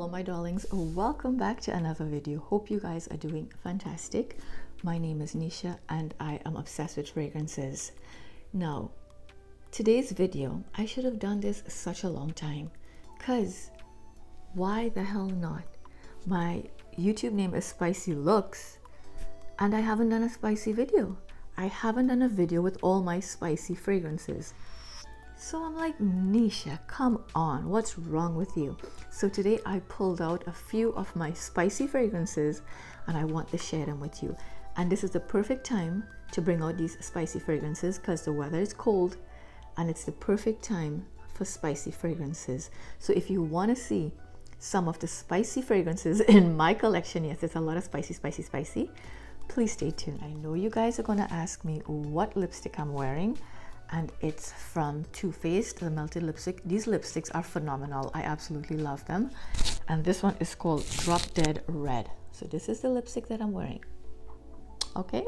Hello my darlings, welcome back to another video. Hope you guys are doing fantastic. My name is Nisha and I am obsessed with fragrances. Now, today's video, I should have done this such a long time, cause why the hell not? My YouTube name is Spicy Looks and I haven't done a spicy video. I haven't done a video with all my spicy fragrances. So I'm like, Nisha, come on, what's wrong with you? So today I pulled out a few of my spicy fragrances and I want to share them with you. And this is the perfect time to bring out these spicy fragrances because the weather is cold and it's the perfect time for spicy fragrances. So if you want to see some of the spicy fragrances in my collection, yes, it's a lot of spicy, please stay tuned. I know you guys are going to ask me what lipstick I'm wearing. And it's from Too Faced, the melted lipstick. These lipsticks are phenomenal. I absolutely love them. And this one is called Drop Dead Red. So this is the lipstick that I'm wearing. Okay,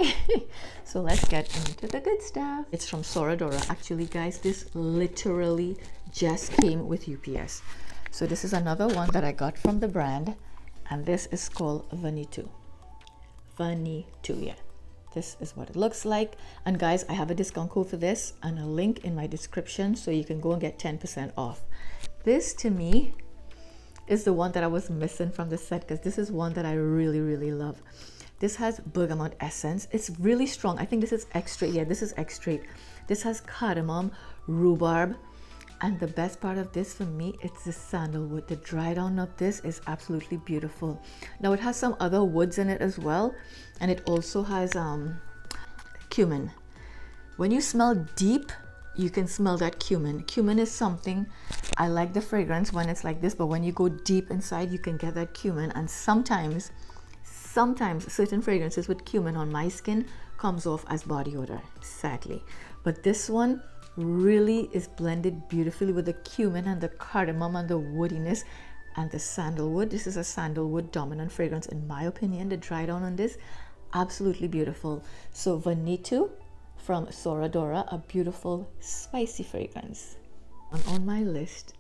so let's get into the good stuff. It's from Sora, Dora. Actually, guys, this literally just came with UPS. So this is another one that I got from the brand. And this is called Vanuatu. Vanuatu, yeah. This is what it looks like. And guys, I have a discount code for this and a link in my description so you can go and get 10% off. This to me is the one that I was missing from the set because this is one that I really love. This has bergamot essence. It's really strong. I think this is extra. Yeah, this is extra. This has cardamom, rhubarb, and the best part of this for me, it's the sandalwood. The dry down of this is absolutely beautiful. Now it has some other woods in it as well, and it also has cumin. When you smell deep, you can smell that cumin. Cumin is something, I like the fragrance when it's like this, but when you go deep inside, you can get that cumin. And sometimes certain fragrances with cumin on my skin comes off as body odor, sadly. But this one really is blended beautifully with the cumin and the cardamom and the woodiness and the sandalwood. This is a sandalwood dominant fragrance in my opinion. The dry down on this, absolutely beautiful. So Vanuatu from Sora, Dora, a beautiful spicy fragrance. And on my list,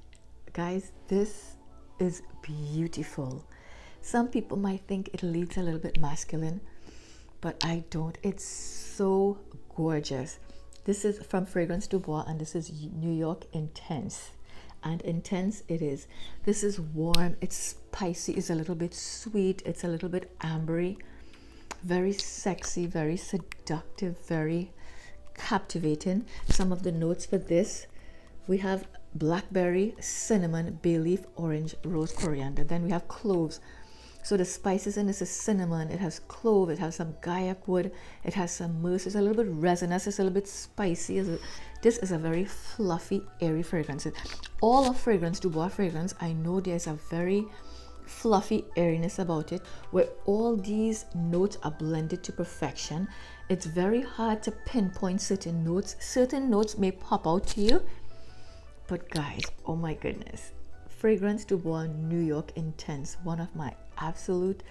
guys, this is beautiful. Some people might think it leads a little bit masculine, but I don't. It's so gorgeous. This is from Fragrance Du Bois and this is New York Intense. And intense it is. This is warm, it's spicy, it's a little bit sweet, it's a little bit ambery. Very sexy, very seductive, very captivating. Some of the notes for this, we have blackberry, cinnamon, bay leaf, orange, rose, coriander. Then we have cloves. So the spices in this is cinnamon, it has clove, it has some gaiac wood, it has some mousse, it's a little bit resinous, it's a little bit spicy. This is a very fluffy, airy fragrance. All of Fragrance Du Bois fragrance, I know there's a very fluffy airiness about it, where all these notes are blended to perfection. It's very hard to pinpoint certain notes. Certain notes may pop out to you, but guys, oh my goodness. Fragrance Du Bois New York Intense, one of my absolute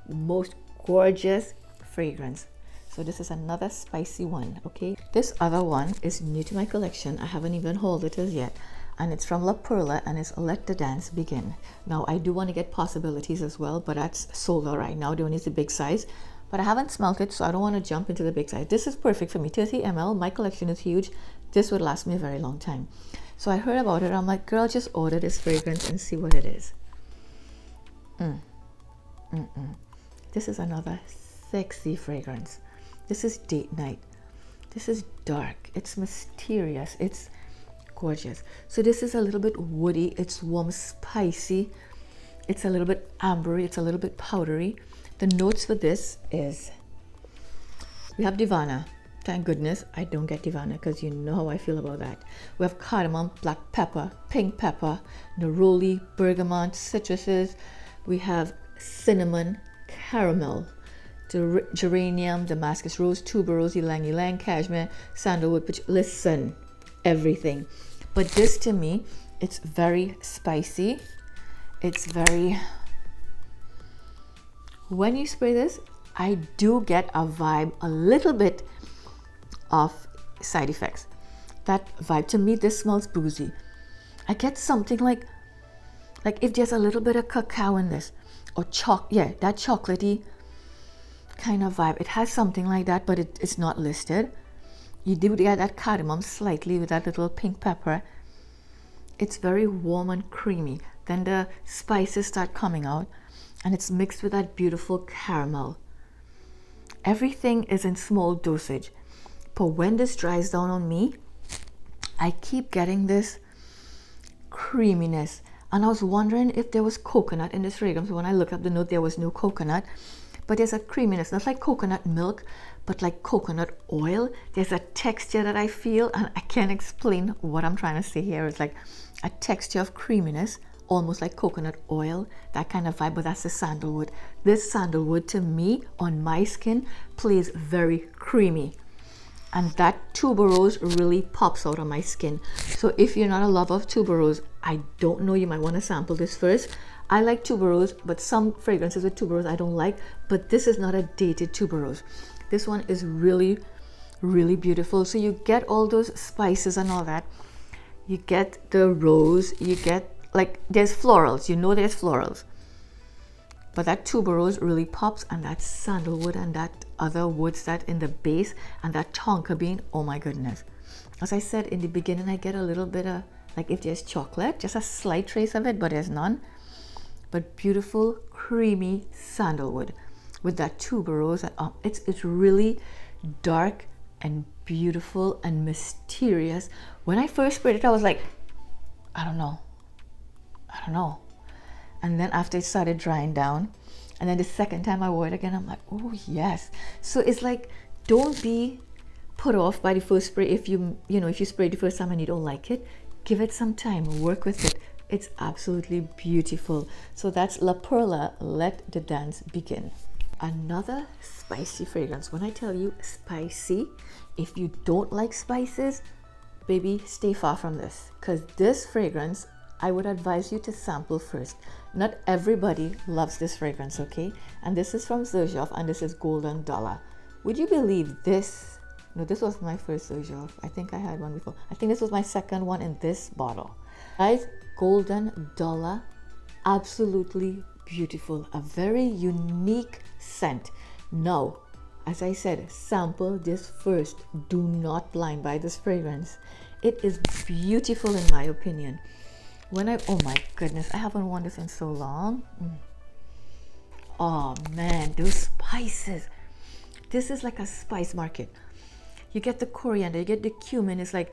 most gorgeous fragrance. So this is another spicy one. Okay, this other one is new to my collection. I haven't even hauled it as yet, and it's from La Perla and it's Let the Dance Begin. Now I do want to get Possibilities as well, but that's sold out right now. They only need the big size, but I haven't smelled it, so I don't want to jump into the big size. This is perfect for me, 30 ml. My collection is huge. This would last me a very long time. So I heard about it. I'm like, girl, just order this fragrance and see what it is. This is another sexy fragrance. This is date night. This is dark. It's mysterious. It's gorgeous. So this is a little bit woody. It's warm, spicy. It's a little bit ambery. It's a little bit powdery. The notes for this is, we have Divana. Thank goodness I don't get Divana because you know how I feel about that. We have cardamom, black pepper, pink pepper, neroli, bergamot, citruses. We have cinnamon, caramel, geranium, Damascus rose, tuberose, ylang ylang, cashmere, sandalwood, which, listen, everything. But this to me, it's very spicy. It's very, when you spray this, I do get a vibe, a little bit of side effects. That vibe, to me, this smells boozy. I get something like Like if there's a little bit of cacao in this, or that chocolatey kind of vibe. It has something like that, but it's not listed. You do get that cardamom slightly with that little pink pepper. It's very warm and creamy. Then the spices start coming out, and it's mixed with that beautiful caramel. Everything is in small dosage. But when this dries down on me, I keep getting this creaminess. And I was wondering if there was coconut in this fragrance. When I looked up the note, there was no coconut. But there's a creaminess, not like coconut milk, but like coconut oil. There's a texture that I feel, and I can't explain what I'm trying to say here. It's like a texture of creaminess, almost like coconut oil, that kind of vibe, but that's the sandalwood. This sandalwood, to me, on my skin, plays very creamy. And that tuberose really pops out on my skin. So if you're not a lover of tuberose, I don't know, you might want to sample this first. I like tuberose, but some fragrances with tuberose I don't like, but this is not a dated tuberose. This one is really, really beautiful. So you get all those spices and all that. You get the rose, you get, like, there's florals, there's florals. But that tuberose really pops, and that sandalwood and that other woods that in the base, and that tonka bean, oh my goodness. As I said in the beginning, I get a little bit of, like if there's chocolate, just a slight trace of it, but there's none. But beautiful, creamy sandalwood with that tuberose. It's really dark and beautiful and mysterious. When I first sprayed it, I was like, I don't know. And then after it started drying down, and then the second time I wore it again, I'm like, oh yes. So it's like, don't be put off by the first spray. If you spray the first time and you don't like it, give it some time, work with it. It's absolutely beautiful. So that's La Perla, Let the Dance Begin. Another spicy fragrance. When I tell you spicy, if you don't like spices, baby, stay far from this, because this fragrance, I would advise you to sample first. Not everybody loves this fragrance, okay? And this is from Xerjoff, and this is Golden Dollar. Would you believe this? No, this was my first Xerjoff. I think I had one before. I think this was my second one in this bottle. Guys, Golden Dollar, absolutely beautiful. A very unique scent. Now, as I said, sample this first. Do not blind buy this fragrance. It is beautiful in my opinion. Oh my goodness, I haven't worn this in so long. Oh man, those spices. This is like a spice market. You get the coriander, you get the cumin. It's like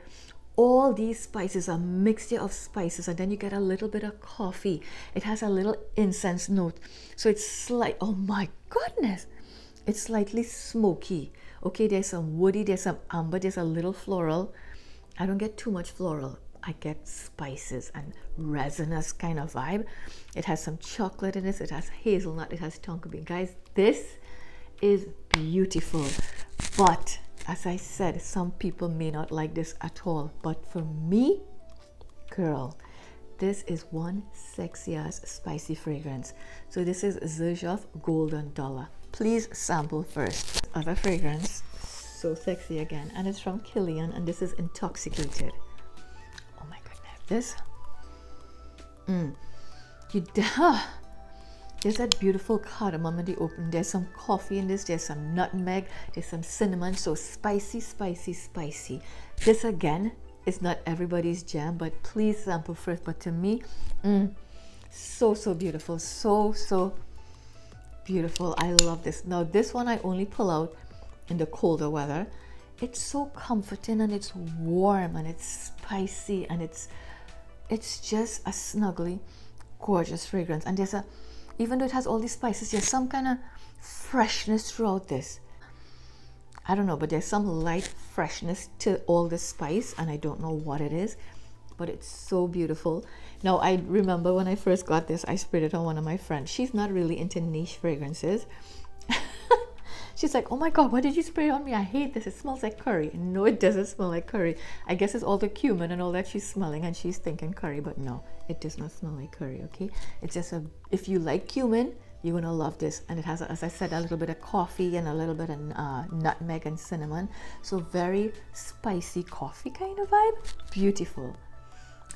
all these spices, a mixture of spices, and then you get a little bit of coffee. It has a little incense note. So it's like, oh my goodness, it's slightly smoky. Okay, there's some woody, there's some amber, there's a little floral. I don't get too much floral. I get spices and resinous kind of vibe. It has some chocolate in this. It has hazelnut. It has tonka bean. Guys, this is beautiful. But as I said, some people may not like this at all. But for me, girl, this is one sexy ass spicy fragrance. So this is Xerjoff Golden Dollar. Please sample first. Other fragrance, so sexy again, and it's from Kilian, and this is Intoxicated. This, there's that beautiful cardamom in the open. There's some coffee in this. There's some nutmeg. There's some cinnamon. So spicy, spicy, spicy. This again is not everybody's jam, but please sample first. But to me, so beautiful. So beautiful. I love this. Now this one I only pull out in the colder weather. It's so comforting, and it's warm, and it's spicy, and it's just a snuggly, gorgeous fragrance. And there's even though it has all these spices, there's some kind of freshness throughout this. I don't know, but there's some light freshness to all the spice, and I don't know what it is, but it's so beautiful. Now, I remember when I first got this, I sprayed it on one of my friends. She's not really into niche fragrances. She's like, oh my God, why did you spray it on me? I hate this. It smells like curry. No, it doesn't smell like curry. I guess it's all the cumin and all that she's smelling, and she's thinking curry, but no, it does not smell like curry, okay? It's just if you like cumin, you're gonna love this. And it has, as I said, a little bit of coffee and a little bit of nutmeg and cinnamon. So very spicy coffee kind of vibe. Beautiful.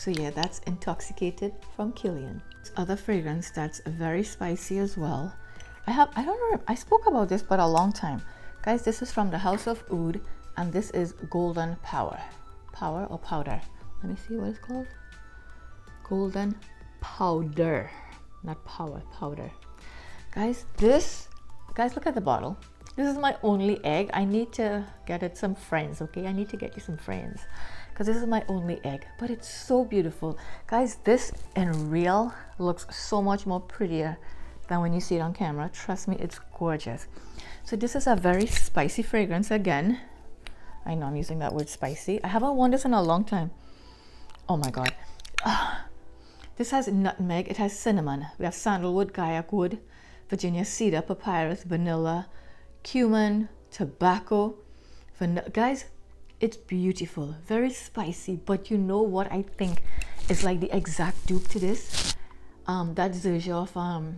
So yeah, that's Intoxicated from Kilian. Other fragrance that's very spicy as well. I don't know, I spoke about this but a long time. Guys, this is from the House of Oud, and this is Golden Power. Power or powder? Let me see what it's called. Golden Powder, not power, powder. Guys, look at the bottle. This is my only egg. I need to get it some friends, okay? I need to get you some friends because this is my only egg, but it's so beautiful. Guys, this in real looks so much more prettier than when you see it on camera. Trust me, it's gorgeous. So this is a very spicy fragrance again. I know I'm using that word spicy. I haven't worn this in a long time. Oh my God. This has nutmeg, it has cinnamon. We have sandalwood, kayak wood, Virginia cedar, papyrus, vanilla, cumin, tobacco. Guys, it's beautiful, very spicy, but you know what I think is like the exact dupe to this? That Zerja of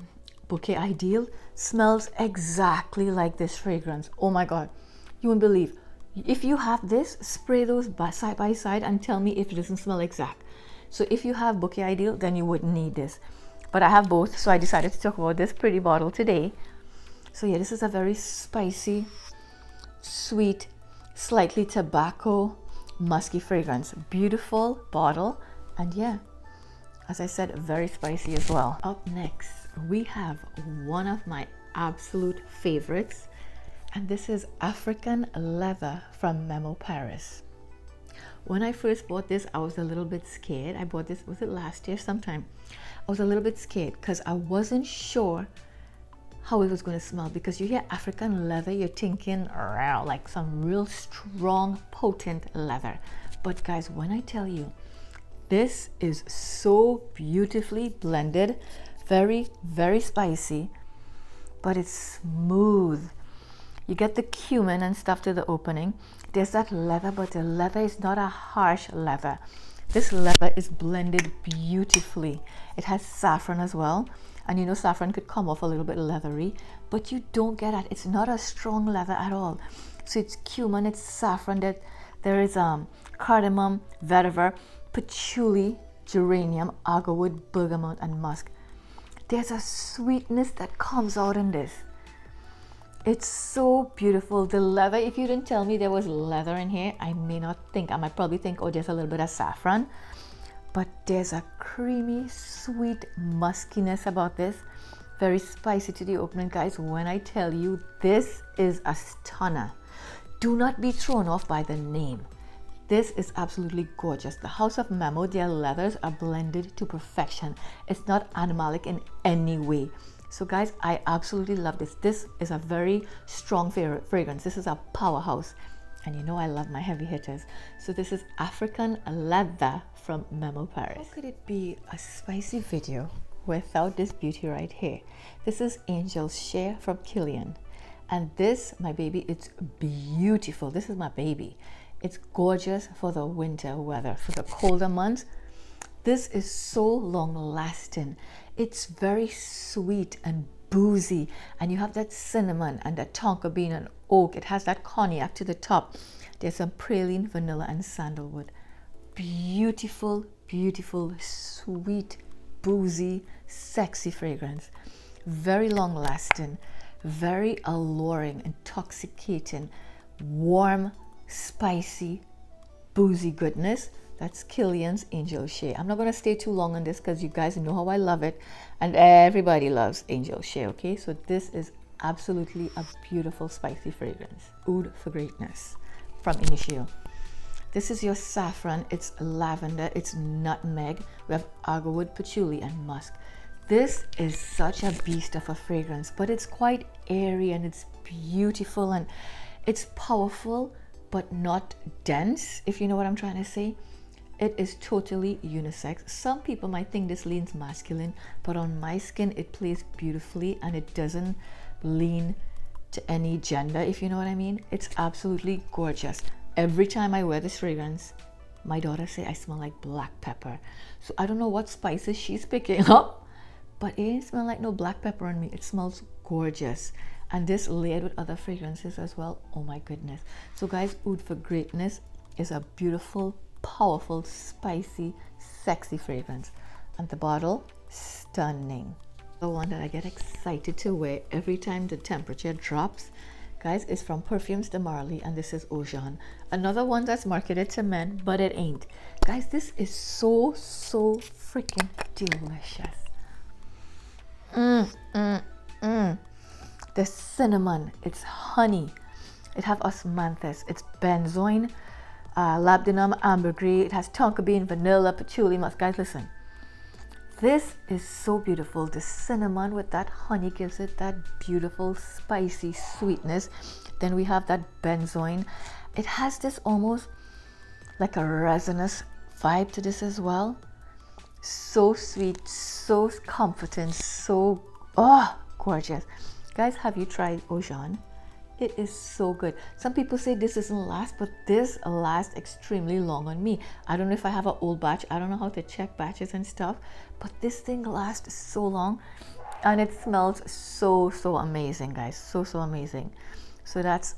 Bouquet Ideal smells exactly like this fragrance. Oh my God, you won't believe. If you have this, spray those side by side and tell me if it doesn't smell exact. So if you have Bouquet Ideal, then you wouldn't need this. But I have both, so I decided to talk about this pretty bottle today. So yeah, this is a very spicy, sweet, slightly tobacco, musky fragrance. Beautiful bottle, and yeah, as I said, very spicy as well. Up next, we have one of my absolute favorites, and this is African Leather from Memo Paris. When I first bought this, I was a little bit scared. I bought this, was it last year sometime? I was a little bit scared because I wasn't sure how it was going to smell, because you hear African leather, you're thinking like some real strong, potent leather. But guys, when I tell you, this is so beautifully blended, very, very spicy, but it's smooth. You get the cumin and stuff to the opening. There's that leather, but the leather is not a harsh leather. This leather is blended beautifully. It has saffron as well. And you know, saffron could come off a little bit leathery, but you don't get that. It's not a strong leather at all. So it's cumin, it's saffron, that there is cardamom, vetiver, patchouli, geranium, agarwood, bergamot, and musk. There's a sweetness that comes out in this. It's so beautiful. The leather, if you didn't tell me there was leather in here, I may not think. I might probably think, oh, there's a little bit of saffron. But there's a creamy, sweet muskiness about this. Very spicy to the opening, guys. When I tell you, this is a stunner. Do not be thrown off by the name. This is absolutely gorgeous. The House of Memo, their leathers are blended to perfection. It's not animalic in any way. So guys, I absolutely love this. This is a very strong fragrance. This is a powerhouse. And you know I love my heavy hitters. So this is African Leather from Memo Paris. How could it be a spicy video without this beauty right here? This is Angel's Share from Kilian. And this, my baby, it's beautiful. This is my baby. It's gorgeous for the winter weather, for the colder months. This is so long lasting. It's very sweet and boozy, and you have that cinnamon and that tonka bean and oak. It has that cognac to the top. There's some praline, vanilla, and sandalwood. Beautiful, beautiful, sweet, boozy, sexy fragrance. Very long lasting, very alluring, intoxicating, warm, spicy, boozy goodness. That's Kilian's Angel Shea. I'm not going to stay too long on this because you guys know how I love it, and everybody loves Angel Shea, okay? So this is absolutely a beautiful spicy fragrance. Oud for Greatness from Initio. This is your saffron, it's lavender, it's nutmeg. We have agarwood, patchouli, and musk. This is such a beast of a fragrance, but it's quite airy and it's beautiful and it's powerful, but not dense, if you know what I'm trying to say. It is totally unisex. Some people might think this leans masculine, but on my skin it plays beautifully and it doesn't lean to any gender, if you know what I mean. It's absolutely gorgeous. Every time I wear this fragrance, my daughter say I smell like black pepper. So I don't know what spices she's picking up, but it ain't smell like no black pepper on me. It smells gorgeous. And this layered with other fragrances as well. Oh my goodness. So guys, Oud for Greatness is a beautiful, powerful, spicy, sexy fragrance. And the bottle, stunning. The one that I get excited to wear every time the temperature drops, guys, is from Perfumes de Marly, and this is Oajan. Another one that's marketed to men, but it ain't. Guys, this is so freaking delicious. The cinnamon, it's honey, it have osmanthus, it's benzoin, labdanum, ambergris, it has tonka bean, vanilla, patchouli, musk. Guys, listen, this is so beautiful. The cinnamon with that honey gives it that beautiful spicy sweetness. Then we have that benzoin. It has this almost like a resinous vibe to this as well. So sweet, so comforting, so gorgeous. Guys, have you tried Oajan? It is so good. Some people say this doesn't last, but this lasts extremely long on me. I don't know if I have an old batch. I don't know how to check batches and stuff, but this thing lasts so long, and it smells so amazing, guys. So amazing. So that's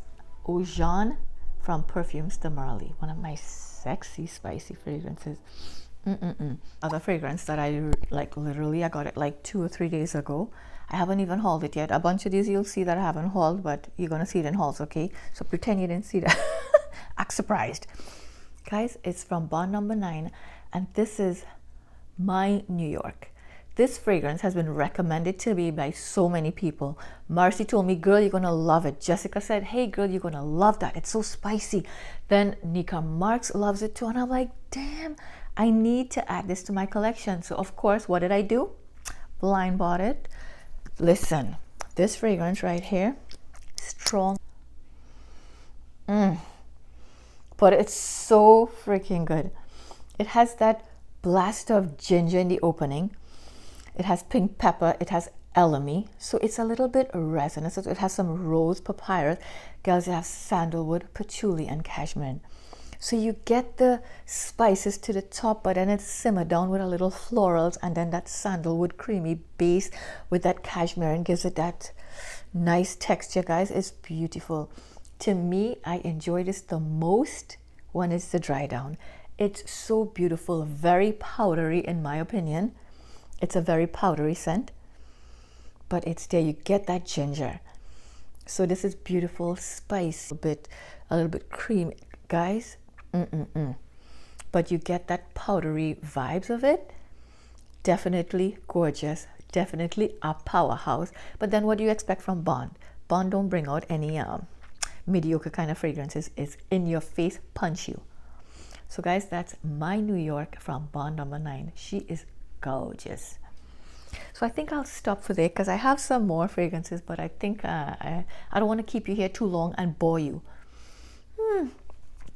Oajan from Perfumes de Marly, one of my sexy spicy fragrances. Other fragrance that I like, literally I got it like 2 or 3 days ago. I haven't even hauled it yet. A bunch of these you'll see that I haven't hauled, but you're gonna see it in hauls, okay? So pretend you didn't see that. Act surprised. Guys, it's from Bond Number 9, and this is My New York. This fragrance has been recommended to me by so many people. Marcy told me, girl, you're gonna love it. Jessica said, hey girl, you're gonna love that. It's so spicy. Then Nika Marks loves it too, and I'm like, damn, I need to add this to my collection. So of course, what did I do? Blind bought it. Listen, this fragrance right here, strong, but it's so freaking good. It has that blast of ginger in the opening. It has pink pepper. It has elemi, so it's a little bit resinous. So it has some rose, papyrus. Girls, it has sandalwood, patchouli, and cashmere. So you get the spices to the top, but then it's simmered down with a little florals, and then that sandalwood creamy base with that cashmere and gives it that nice texture. Guys, it's beautiful. To me, I enjoy this the most when it's the dry down. It's so beautiful, very powdery in my opinion. It's a very powdery scent, but it's there. You get that ginger. So this is beautiful spice, a little bit cream, guys. But you get that powdery vibes of it. Definitely gorgeous, definitely a powerhouse. But then what do you expect from Bond? Bond don't bring out any mediocre kind of fragrances. It's in your face, punch you. So guys, that's My New York from Bond Number 9. She is gorgeous. So I think I'll stop for there because I have some more fragrances, but I think I don't want to keep you here too long and bore you.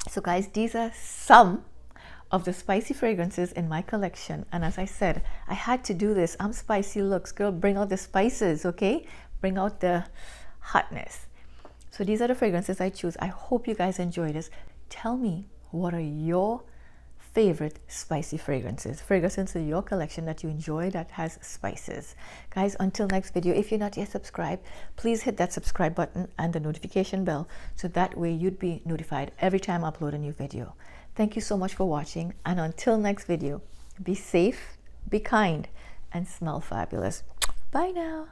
So guys, these are some of the spicy fragrances in my collection, and as I said, I had to do this. I'm spicy looks, girl, bring out the spices, okay? Bring out the hotness. So these are the fragrances I choose. I hope you guys enjoy this. Tell me, what are your favorite spicy fragrances in your collection that you enjoy that has spices? Guys, until next video, if you're not yet subscribed, please hit that subscribe button and the notification bell, so that way you'd be notified every time I upload a new video. Thank you so much for watching, and until next video, be safe, be kind, and smell fabulous. Bye now.